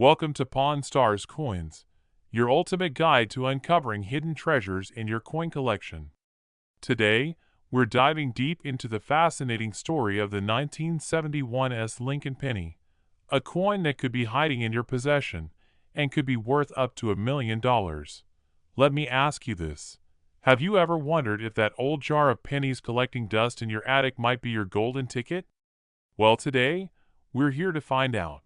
Welcome to Pawn Stars Coins, your ultimate guide to uncovering hidden treasures in your coin collection. Today, we're diving deep into the fascinating story of the 1971 Lincoln penny, a coin that could be hiding in your possession and could be worth up to $1 million. Let me ask you this. Have you ever wondered if that old jar of pennies collecting dust in your attic might be your golden ticket? Well, today, we're here to find out.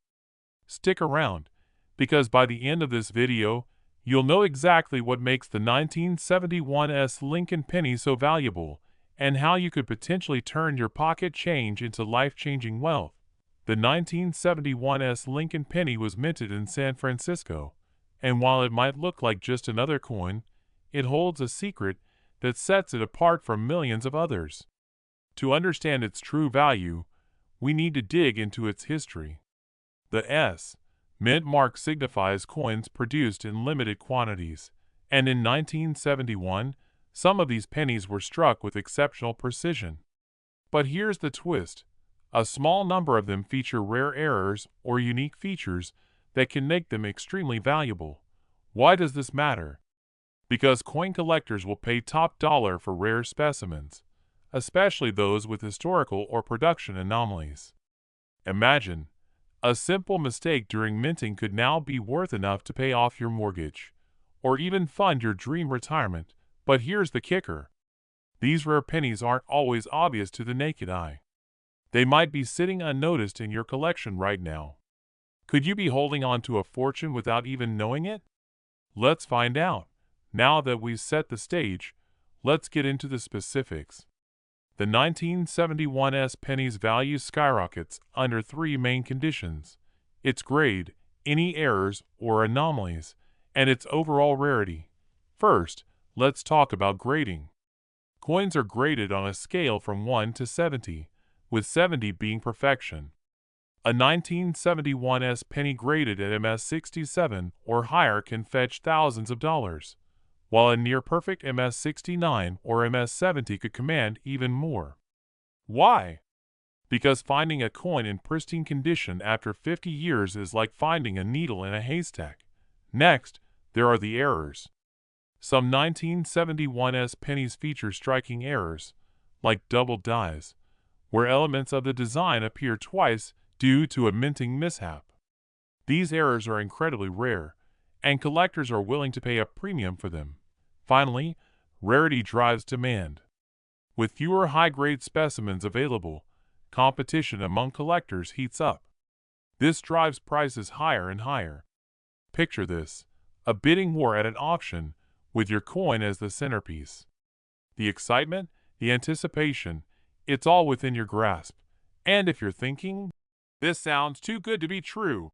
Stick around, because by the end of this video, you'll know exactly what makes the 1971 Lincoln penny so valuable, and how you could potentially turn your pocket change into life-changing wealth. The 1971 Lincoln penny was minted in San Francisco, and while it might look like just another coin, it holds a secret that sets it apart from millions of others. To understand its true value, we need to dig into its history. The S. Mint mark signifies coins produced in limited quantities, and in 1971, some of these pennies were struck with exceptional precision. But here's the twist. A small number of them feature rare errors or unique features that can make them extremely valuable. Why does this matter? Because coin collectors will pay top dollar for rare specimens, especially those with historical or production anomalies. Imagine, a simple mistake during minting could now be worth enough to pay off your mortgage, or even fund your dream retirement. But here's the kicker. These rare pennies aren't always obvious to the naked eye. They might be sitting unnoticed in your collection right now. Could you be holding on to a fortune without even knowing it? Let's find out. Now that we've set the stage, let's get into the specifics. The 1971 penny's value skyrockets under three main conditions: its grade, any errors or anomalies, and its overall rarity. First, let's talk about grading. Coins are graded on a scale from 1 to 70, with 70 being perfection. A 1971 penny graded at MS-67 or higher can fetch thousands of dollars, while a near-perfect MS-69 or MS-70 could command even more. Why? Because finding a coin in pristine condition after 50 years is like finding a needle in a haystack. Next, there are the errors. Some 1971 pennies feature striking errors, like double dies, where elements of the design appear twice due to a minting mishap. These errors are incredibly rare, and collectors are willing to pay a premium for them. Finally, rarity drives demand. With fewer high-grade specimens available, competition among collectors heats up. This drives prices higher and higher. Picture this: a bidding war at an auction, with your coin as the centerpiece. The excitement, the anticipation, it's all within your grasp. And if you're thinking, "This sounds too good to be true,"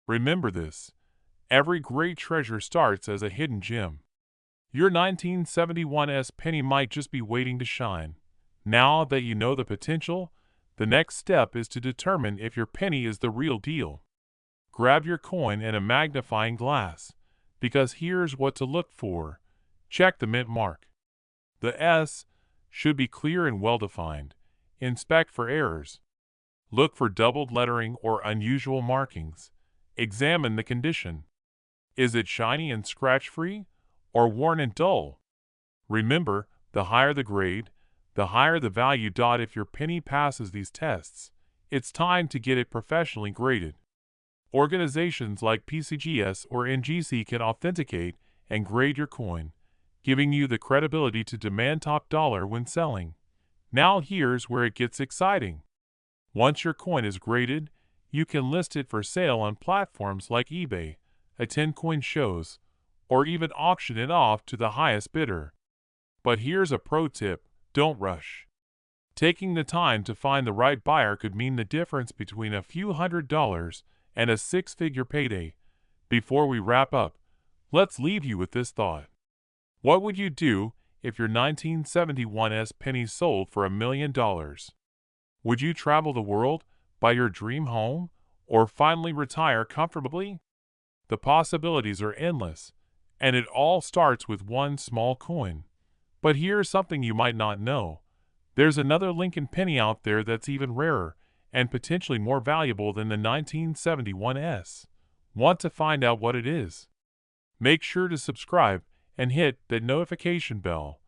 remember this: every great treasure starts as a hidden gem. Your 1971 penny might just be waiting to shine. Now that you know the potential, the next step is to determine if your penny is the real deal. Grab your coin and a magnifying glass, because here's what to look for. Check the mint mark. The S should be clear and well-defined. Inspect for errors. Look for doubled lettering or unusual markings. Examine the condition. Is it shiny and scratch-free, or worn and dull? Remember, the higher the grade, the higher the value. If your penny passes these tests, it's time to get it professionally graded. Organizations like PCGS or NGC can authenticate and grade your coin, giving you the credibility to demand top dollar when selling. Now here's where it gets exciting. Once your coin is graded, you can list it for sale on platforms like eBay, attend coin shows, or even auction it off to the highest bidder. But here's a pro tip: don't rush. Taking the time to find the right buyer could mean the difference between a few $100s and a six-figure payday. Before we wrap up, let's leave you with this thought. What would you do if your 1971 penny sold for $1 million? Would you travel the world, buy your dream home, or finally retire comfortably? The possibilities are endless, and it all starts with one small coin. But here's something you might not know. There's another Lincoln penny out there that's even rarer and potentially more valuable than the 1971. Want to find out what it is? Make sure to subscribe and hit that notification bell,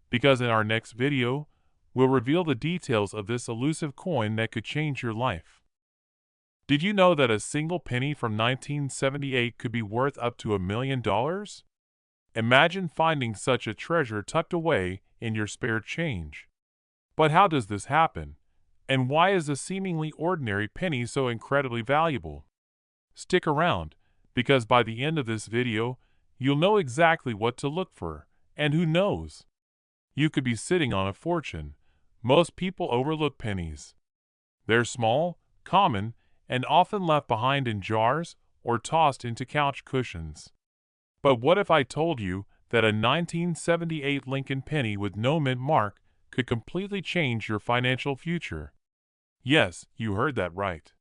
because in our next video, we'll reveal the details of this elusive coin that could change your life. Did you know that a single penny from 1978 could be worth up to $1 million? Imagine finding such a treasure tucked away in your spare change. But how does this happen? And why is a seemingly ordinary penny so incredibly valuable? Stick around, because by the end of this video, you'll know exactly what to look for, and who knows? You could be sitting on a fortune. Most people overlook pennies. They're small, common, and often left behind in jars or tossed into couch cushions. But what if I told you that a 1978 Lincoln penny with no mint mark could completely change your financial future? Yes, you heard that right.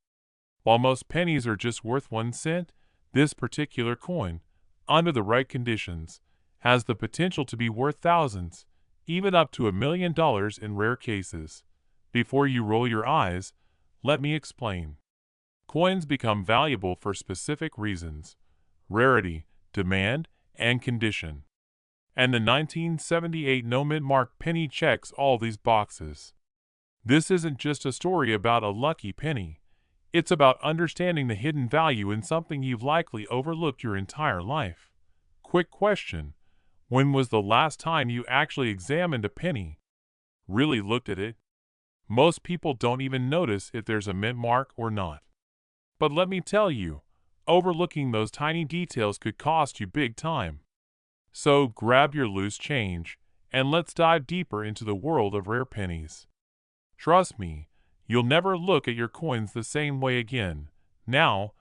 While most pennies are just worth 1 cent, this particular coin, under the right conditions, has the potential to be worth thousands, even up to $1 million in rare cases. Before you roll your eyes, let me explain. Coins become valuable for specific reasons: rarity, demand, and condition. And the 1978 no mint mark penny checks all these boxes. This isn't just a story about a lucky penny. It's about understanding the hidden value in something you've likely overlooked your entire life. Quick question: when was the last time you actually examined a penny? Really looked at it? Most people don't even notice if there's a mint mark or not. But let me tell you, overlooking those tiny details could cost you big time. So grab your loose change, and let's dive deeper into the world of rare pennies. Trust me, you'll never look at your coins the same way again. Now,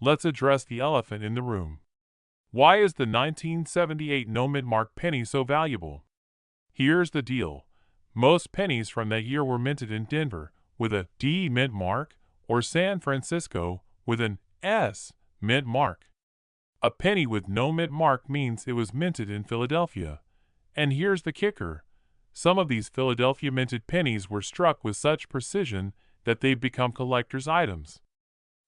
let's address the elephant in the room. Why is the 1978 no mint mark penny so valuable? Here's the deal. Most pennies from that year were minted in Denver with a D mint mark, or San Francisco with an S mint mark. A penny with no mint mark means it was minted in Philadelphia. And here's the kicker: some of these Philadelphia minted pennies were struck with such precision that they've become collector's items.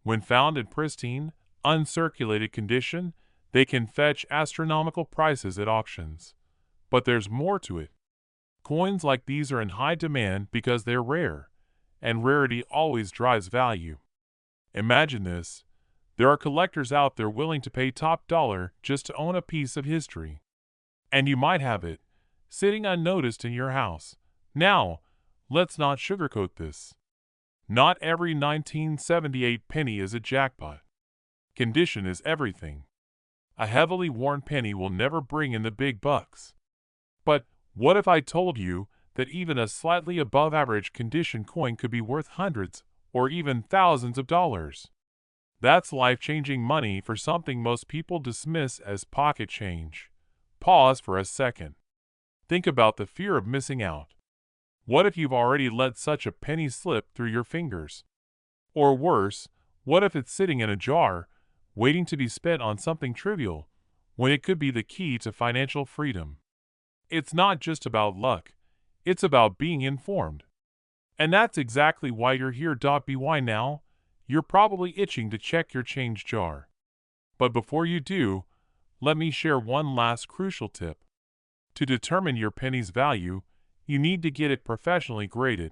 When found in pristine, uncirculated condition, they can fetch astronomical prices at auctions. But there's more to it. Coins like these are in high demand because they're rare, and rarity always drives value. Imagine this: there are collectors out there willing to pay top dollar just to own a piece of history. And you might have it, sitting unnoticed in your house. Now, let's not sugarcoat this. Not every 1978 penny is a jackpot. Condition is everything. A heavily worn penny will never bring in the big bucks. But what if I told you that even a slightly above average condition coin could be worth hundreds or even thousands of dollars? That's life-changing money for something most people dismiss as pocket change. Pause for a second. Think about the fear of missing out. What if you've already let such a penny slip through your fingers? Or worse, what if it's sitting in a jar, waiting to be spent on something trivial, when it could be the key to financial freedom? It's not just about luck. It's about being informed. And that's exactly why you're here. By now, you're probably itching to check your change jar. But before you do, let me share one last crucial tip. To determine your penny's value, you need to get it professionally graded.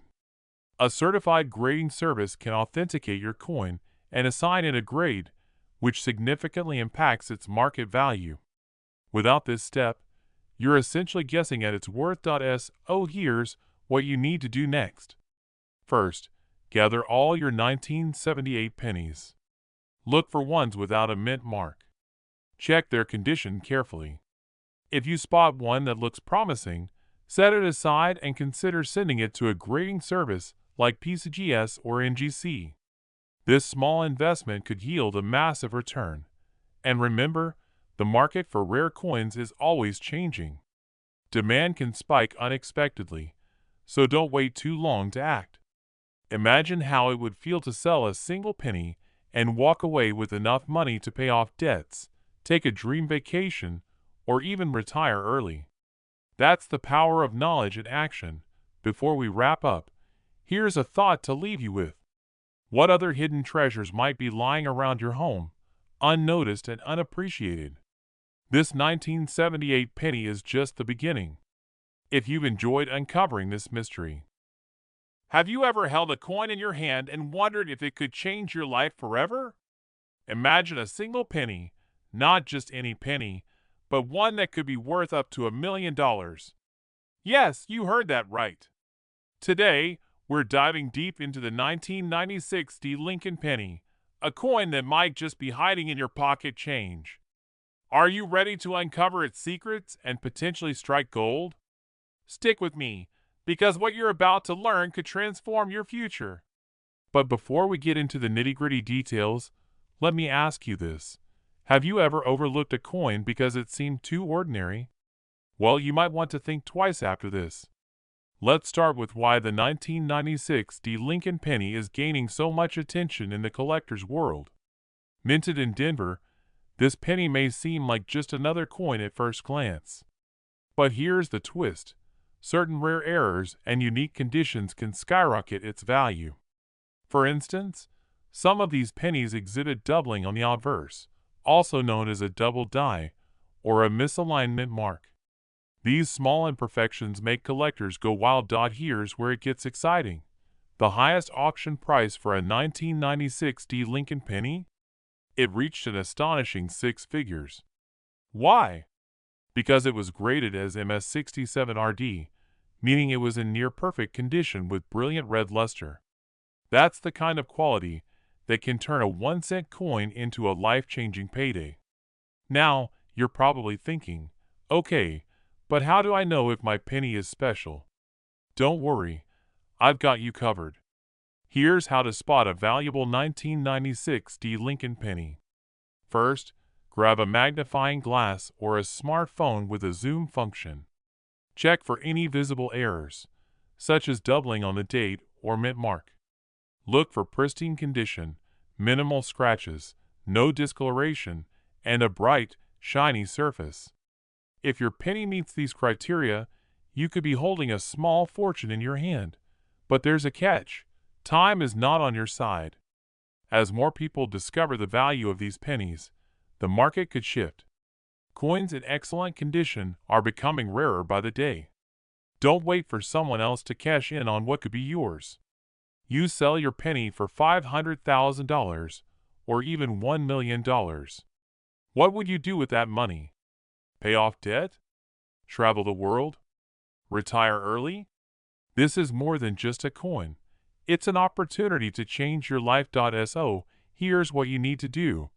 A certified grading service can authenticate your coin and assign it a grade, which significantly impacts its market value. Without this step, you're essentially guessing at its worth. So here's what you need to do next. First, gather all your 1978 pennies. Look for ones without a mint mark. Check their condition carefully. If you spot one that looks promising, set it aside and consider sending it to a grading service like PCGS or NGC. This small investment could yield a massive return. And remember, the market for rare coins is always changing. Demand can spike unexpectedly, so don't wait too long to act. Imagine how it would feel to sell a single penny and walk away with enough money to pay off debts, take a dream vacation, or even retire early. That's the power of knowledge in action. Before we wrap up, here's a thought to leave you with. What other hidden treasures might be lying around your home, unnoticed and unappreciated. This 1978 penny is just the beginning. If you've enjoyed uncovering this mystery, have you ever held a coin in your hand and wondered if it could change your life forever? Imagine a single penny, not just any penny, but one that could be worth up to $1 million. Yes, you heard that right. Today, we're diving deep into the 1996 Lincoln penny, a coin that might just be hiding in your pocket change. Are you ready to uncover its secrets and potentially strike gold? Stick with me, because what you're about to learn could transform your future. But before we get into the nitty-gritty details, let me ask you this. Have you ever overlooked a coin because it seemed too ordinary? Well, you might want to think twice after this. Let's start with why the 1996 Lincoln penny is gaining so much attention in the collector's world. Minted in Denver, this penny may seem like just another coin at first glance. But here's the twist. Certain rare errors and unique conditions can skyrocket its value. For instance, some of these pennies exhibit doubling on the obverse, also known as a double die, or a misalignment mark. These small imperfections make collectors go wild. Here's where it gets exciting. The highest auction price for a 1996 Lincoln penny? It reached an astonishing 6 figures. Why? Because it was graded as MS67RD, meaning it was in near-perfect condition with brilliant red luster. That's the kind of quality that can turn a 1-cent coin into a life-changing payday. Now, you're probably thinking, okay, but how do I know if my penny is special? Don't worry, I've got you covered. Here's how to spot a valuable 1996 Lincoln penny. First, grab a magnifying glass or a smartphone with a zoom function. Check for any visible errors, such as doubling on the date or mint mark. Look for pristine condition, minimal scratches, no discoloration, and a bright, shiny surface. If your penny meets these criteria, you could be holding a small fortune in your hand. But there's a catch. Time is not on your side. As more people discover the value of these pennies, the market could shift. Coins in excellent condition are becoming rarer by the day. Don't wait for someone else to cash in on what could be yours. You sell your penny for $500,000 or even $1 million. What would you do with that money? Pay off debt? Travel the world? Retire early? This is more than just a coin. It's an opportunity to change your life. So, here's what you need to do.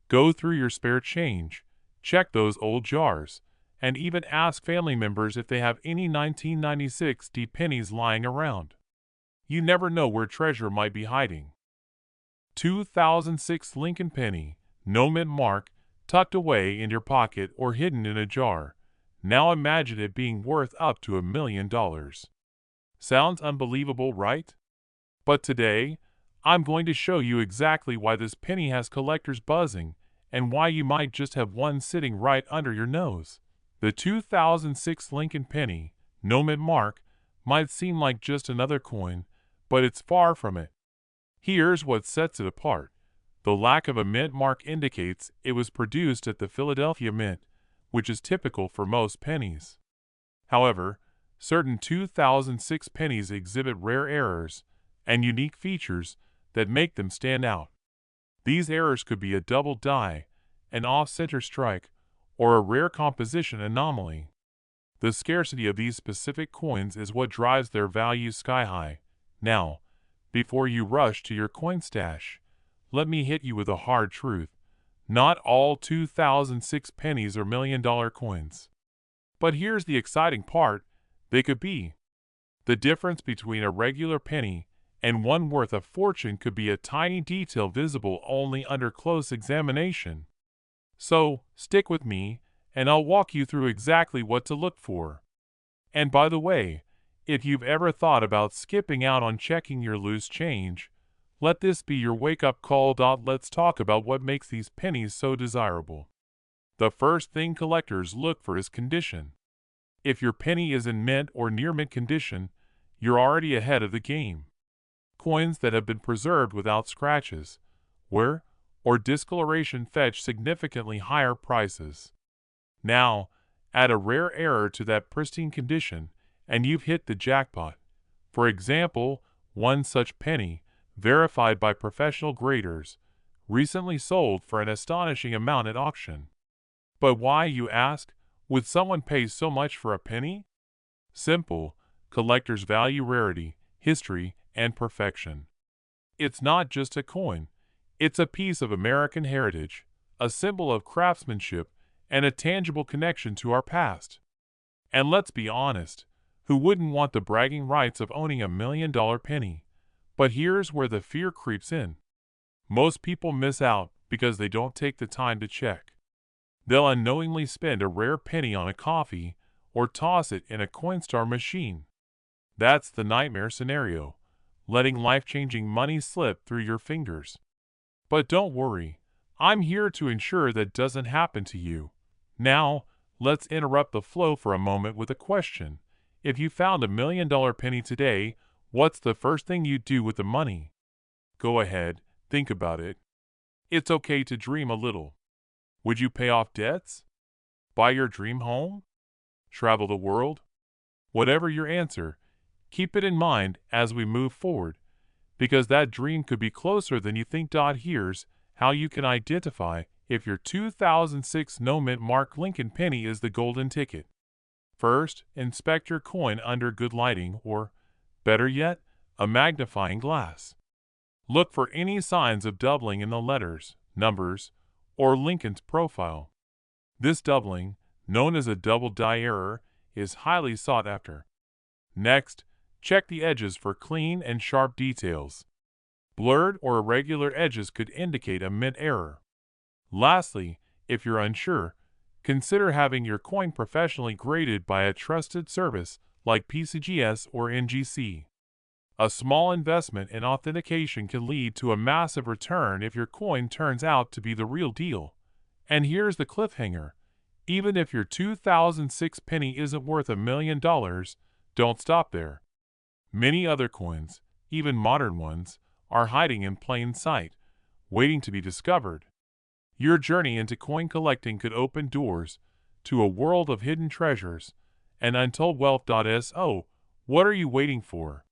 Go through your spare change, check those old jars, and even ask family members if they have any 1996 pennies lying around. You never know where treasure might be hiding. 2006 Lincoln penny, no mint mark, tucked away in your pocket or hidden in a jar. Now imagine it being worth up to $1 million. Sounds unbelievable, right? But today, I'm going to show you exactly why this penny has collectors buzzing and why you might just have one sitting right under your nose. The 2006 Lincoln penny, no mint mark, might seem like just another coin, but it's far from it. Here's what sets it apart. The lack of a mint mark indicates it was produced at the Philadelphia Mint, which is typical for most pennies. However, certain 2006 pennies exhibit rare errors and unique features that make them stand out. These errors could be a double die, an off-center strike, or a rare composition anomaly. The scarcity of these specific coins is what drives their value sky high. Now, before you rush to your coin stash, let me hit you with a hard truth. Not all 2006 pennies are million-dollar coins. But here's the exciting part. They could be. The difference between a regular penny and one worth a fortune could be a tiny detail visible only under close examination. So, stick with me, and I'll walk you through exactly what to look for. And by the way, if you've ever thought about skipping out on checking your loose change, let this be your wake-up call. Let's talk about what makes these pennies so desirable. The first thing collectors look for is condition. If your penny is in mint or near mint condition, you're already ahead of the game. Coins that have been preserved without scratches, wear, or discoloration fetch significantly higher prices. Now, add a rare error to that pristine condition, and you've hit the jackpot. For example, one such penny, verified by professional graders, recently sold for an astonishing amount at auction. But why, you ask, would someone pay so much for a penny? Simple: collectors value rarity, history, and perfection. It's not just a coin, it's a piece of American heritage, a symbol of craftsmanship, and a tangible connection to our past. And let's be honest, who wouldn't want the bragging rights of owning $1 million penny? But here's where the fear creeps in. Most people miss out because they don't take the time to check. They'll unknowingly spend a rare penny on a coffee or toss it in a Coinstar machine. That's the nightmare scenario, letting life-changing money slip through your fingers. But don't worry, I'm here to ensure that doesn't happen to you. Now, let's interrupt the flow for a moment with a question. If you found $1 million penny today, what's the first thing you'd do with the money? Go ahead, think about it. It's okay to dream a little. Would you pay off debts? Buy your dream home? Travel the world? Whatever your answer, keep it in mind as we move forward, because that dream could be closer than you think. Here's how you can identify if your 2006 no-mint mark Lincoln penny is the golden ticket. First, inspect your coin under good lighting or, better yet, a magnifying glass. Look for any signs of doubling in the letters, numbers, or Lincoln's profile. This doubling, known as a double die error, is highly sought after. Next, check the edges for clean and sharp details. Blurred or irregular edges could indicate a mint error. Lastly, if you're unsure, consider having your coin professionally graded by a trusted service like PCGS or NGC. A small investment in authentication can lead to a massive return if your coin turns out to be the real deal. And here's the cliffhanger. Even if your 2006 penny isn't worth $1 million, don't stop there. Many other coins, even modern ones, are hiding in plain sight, waiting to be discovered. Your journey into coin collecting could open doors to a world of hidden treasures and untold wealth. So, what are you waiting for?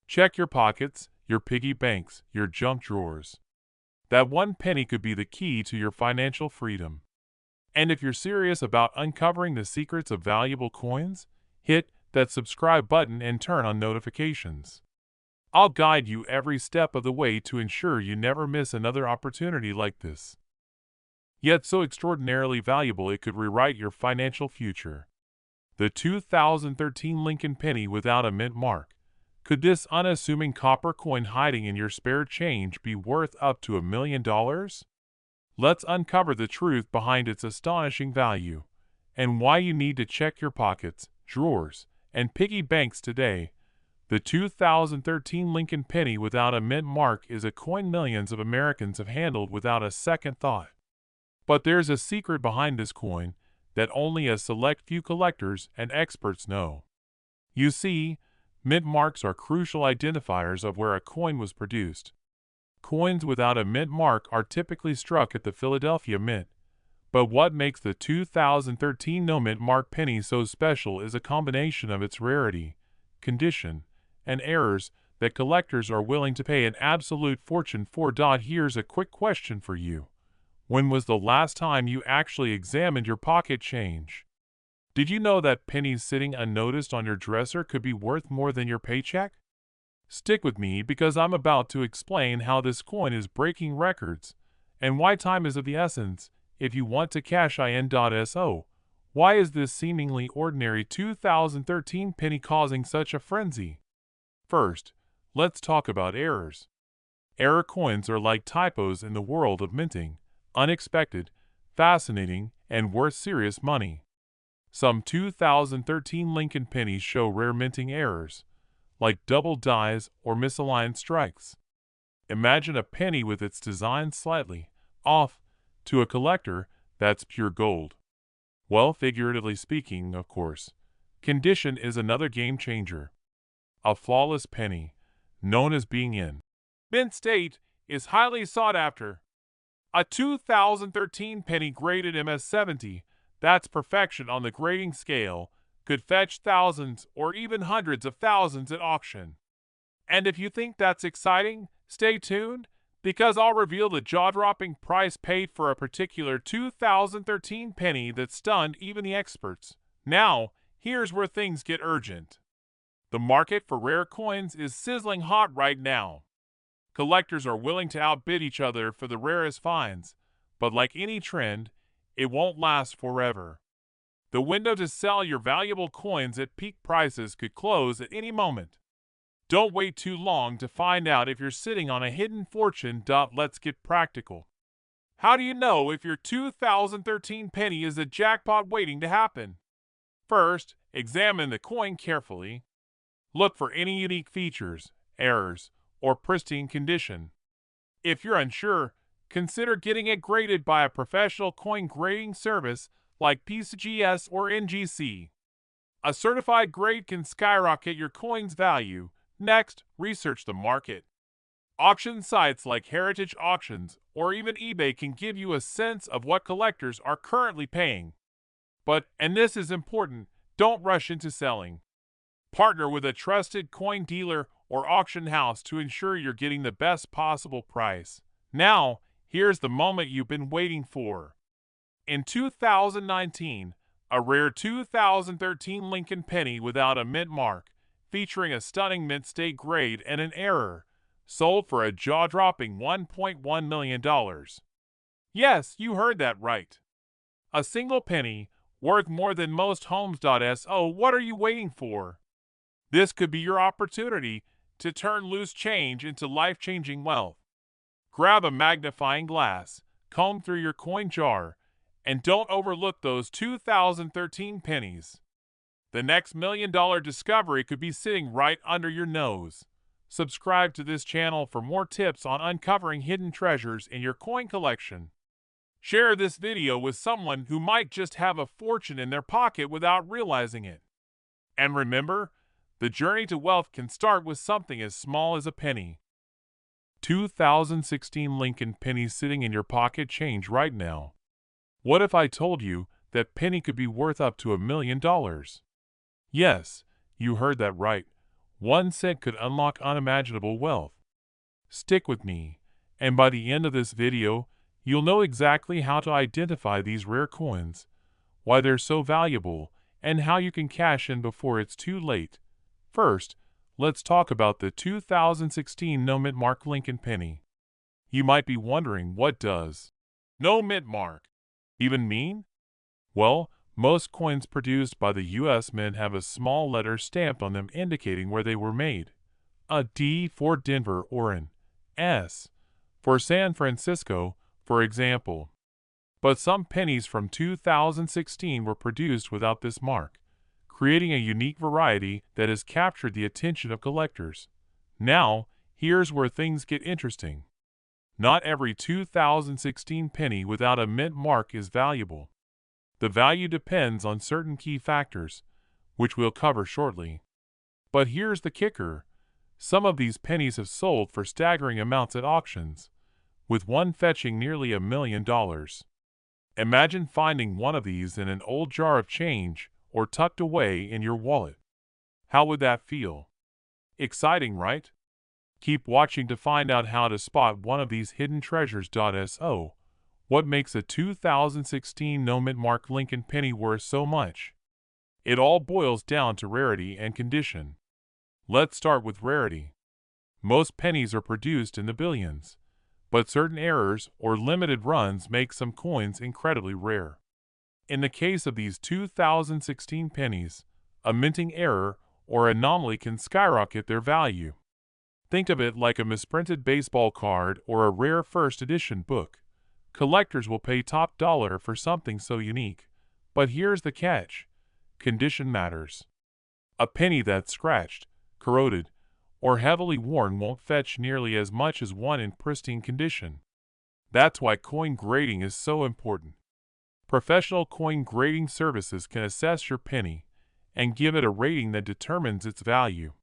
Check your pockets, your piggy banks, your junk drawers. That one penny could be the key to your financial freedom. And if you're serious about uncovering the secrets of valuable coins, hit that subscribe button and turn on notifications. I'll guide you every step of the way to ensure you never miss another opportunity like this. Yet so extraordinarily valuable it could rewrite your financial future. The 2013 Lincoln penny without a mint mark. Could this unassuming copper coin hiding in your spare change be worth up to $1 million? Let's uncover the truth behind its astonishing value, and why you need to check your pockets, drawers, and piggy banks today. The 2013 Lincoln penny without a mint mark is a coin millions of Americans have handled without a second thought. But there's a secret behind this coin that only a select few collectors and experts know. You see, mint marks are crucial identifiers of where a coin was produced. Coins without a mint mark are typically struck at the Philadelphia Mint. But what makes the 2013 no-mint mark penny so special is a combination of its rarity, condition, and errors that collectors are willing to pay an absolute fortune for. Here's a quick question for you. When was the last time you actually examined your pocket change? Did you know that pennies sitting unnoticed on your dresser could be worth more than your paycheck? Stick with me because I'm about to explain how this coin is breaking records and why time is of the essence if you want to cash in. So, why is this seemingly ordinary 2013 penny causing such a frenzy? First, let's talk about errors. Error coins are like typos in the world of minting, unexpected, fascinating, and worth serious money. Some 2013 Lincoln pennies show rare minting errors, like double dies or misaligned strikes. Imagine a penny with its design slightly off. To a collector, that's pure gold. Well, figuratively speaking, of course. Condition is another game changer. A flawless penny, known as being in mint state, is highly sought after. A 2013 penny graded MS-70, that's perfection on the grading scale, could fetch thousands or even hundreds of thousands at auction. And if you think that's exciting, stay tuned, because I'll reveal the jaw-dropping price paid for a particular 2013 penny that stunned even the experts. Now, here's where things get urgent. The market for rare coins is sizzling hot right now. Collectors are willing to outbid each other for the rarest finds, but like any trend, it won't last forever. The window to sell your valuable coins at peak prices could close at any moment. Don't wait too long to find out if you're sitting on a hidden fortune. Let's get practical. How do you know if your 2013 penny is a jackpot waiting to happen? First, examine the coin carefully. Look for any unique features, errors, or pristine condition. If you're unsure, consider getting it graded by a professional coin grading service like PCGS or NGC. A certified grade can skyrocket your coin's value. Next, research the market. Auction sites like Heritage Auctions or even eBay can give you a sense of what collectors are currently paying. But, and this is important, don't rush into selling. Partner with a trusted coin dealer or auction house to ensure you're getting the best possible price. Now, here's the moment you've been waiting for. In 2019, a rare 2013 Lincoln penny without a mint mark, featuring a stunning mint state grade and an error, sold for a jaw-dropping $1.1 million. Yes, you heard that right. A single penny, worth more than most homes. So what are you waiting for? This could be your opportunity to turn loose change into life-changing wealth. Grab a magnifying glass, comb through your coin jar, and don't overlook those 2013 pennies. The next $1 million discovery could be sitting right under your nose. Subscribe to this channel for more tips on uncovering hidden treasures in your coin collection. Share this video with someone who might just have a fortune in their pocket without realizing it. And remember, the journey to wealth can start with something as small as a penny. 2016 Lincoln penny sitting in your pocket change right now. What if I told you that penny could be worth up to $1 million? Yes, you heard that right. 1 cent could unlock unimaginable wealth. Stick with me, and by the end of this video, you'll know exactly how to identify these rare coins, why they're so valuable, and how you can cash in before it's too late. First, let's talk about the 2016 no mint mark Lincoln penny. You might be wondering, what does no mint mark even mean? Well, most coins produced by the U.S. Mint have a small letter stamped on them indicating where they were made. A D for Denver or an S for San Francisco, for example. But some pennies from 2016 were produced without this mark, creating a unique variety that has captured the attention of collectors. Now, here's where things get interesting. Not every 2016 penny without a mint mark is valuable. The value depends on certain key factors, which we'll cover shortly. But here's the kicker. Some of these pennies have sold for staggering amounts at auctions, with one fetching nearly $1 million. Imagine finding one of these in an old jar of change or tucked away in your wallet. How would that feel? Exciting, right? Keep watching to find out how to spot one of these hidden treasures. So, what makes a 2016 no mint mark Lincoln penny worth so much? It all boils down to rarity and condition. Let's start with rarity. Most pennies are produced in the billions, but certain errors or limited runs make some coins incredibly rare. In the case of these 2016 pennies, a minting error or anomaly can skyrocket their value. Think of it like a misprinted baseball card or a rare first edition book. Collectors will pay top dollar for something so unique. But here's the catch. Condition matters. A penny that's scratched, corroded, or heavily worn won't fetch nearly as much as one in pristine condition. That's why coin grading is so important. Professional coin grading services can assess your penny and give it a rating that determines its value.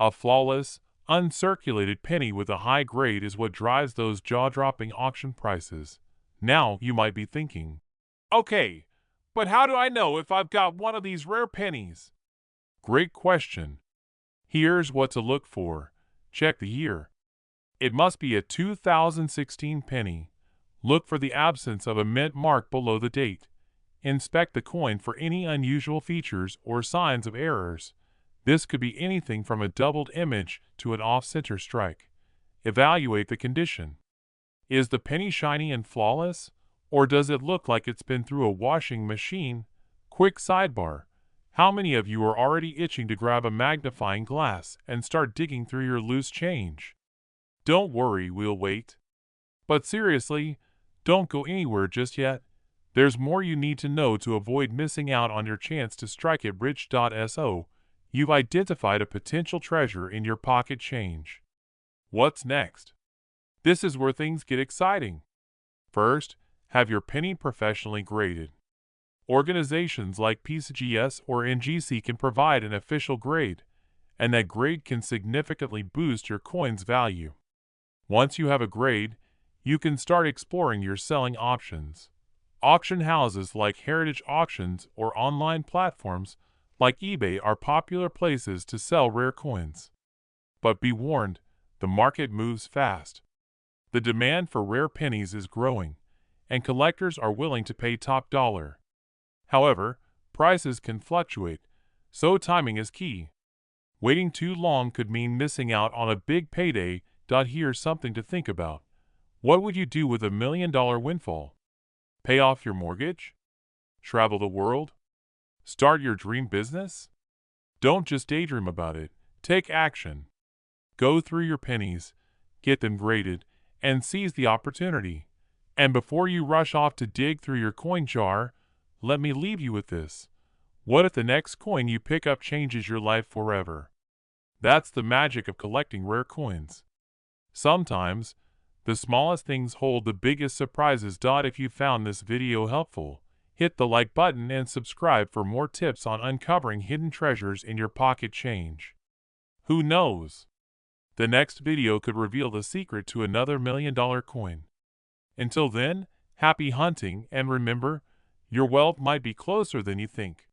A flawless, Uncirculated penny with a high grade is what drives those jaw-dropping auction prices. Now you might be thinking, okay, but how do I know if I've got one of these rare pennies? Great question. Here's what to look for. Check the year. It must be a 2016 penny. Look for the absence of a mint mark below the date. Inspect the coin for any unusual features or signs of errors. This could be anything from a doubled image to an off-center strike. Evaluate the condition. Is the penny shiny and flawless, or does it look like it's been through a washing machine? Quick sidebar. How many of you are already itching to grab a magnifying glass and start digging through your loose change? Don't worry, we'll wait. But seriously, don't go anywhere just yet. There's more you need to know to avoid missing out on your chance to strike it rich.so. You've identified a potential treasure in your pocket change. What's next? This is where things get exciting. First, have your penny professionally graded. Organizations like PCGS or NGC can provide an official grade, and that grade can significantly boost your coin's value. Once you have a grade, you can start exploring your selling options. Auction houses like Heritage Auctions or online platforms like eBay are popular places to sell rare coins. But be warned, the market moves fast. The demand for rare pennies is growing, and collectors are willing to pay top dollar. However, prices can fluctuate, so timing is key. Waiting too long could mean missing out on a big payday. Here's something to think about. What would you do with $1 million windfall? Pay off your mortgage? Travel the world? Start your dream business? Don't just daydream about it. Take action. Go through your pennies, get them graded, and seize the opportunity. And before you rush off to dig through your coin jar, let me leave you with this. What if the next coin you pick up changes your life forever? That's the magic of collecting rare coins. Sometimes, the smallest things hold the biggest surprises. If you found this video helpful, hit the like button and subscribe for more tips on uncovering hidden treasures in your pocket change. Who knows? The next video could reveal the secret to another $1 million coin. Until then, happy hunting, and remember, your wealth might be closer than you think.